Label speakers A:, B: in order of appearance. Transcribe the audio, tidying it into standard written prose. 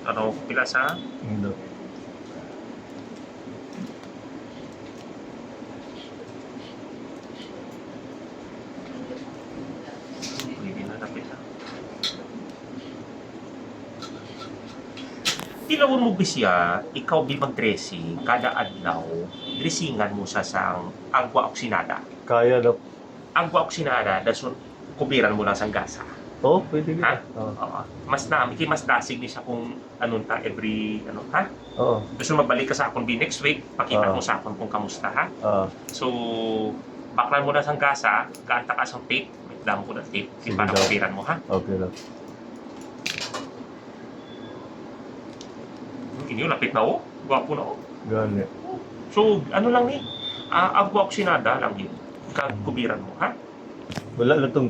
A: ano, pila sa
B: Hindi.
A: hindi na napit na. Tilawon mo bisya, ikaw bibag dressing, kada adlaw, dressingan mo sa sang agwa oksinada.
B: Kaya na.
A: Agwa oksinada, dasun kubiran mo lang sang gasa.
B: Oo, pwede
A: Ha?
B: ka. Oo.
A: Oo. Mas na, mas dasig ni siya kung anong ta every, ano, ha?
B: Oo.
A: Gusto magbalik ka sa akon bi next week, pakita
B: Oo.
A: mo sa akon kung kamusta, ha?
B: Oo.
A: So, baklan mo na sang gasa, gaanta ka sang tape, may damo ko na tape,
B: Sige
A: para
B: daw.
A: kubiran mo, ha?
B: Okay lang.
A: Inyo, lapit na, oh. Gwapo na, oh.
B: Gani.
A: So, ano lang ni, agwa oksinada lang yun. Kubiran mo, ha?
B: Wala lang tong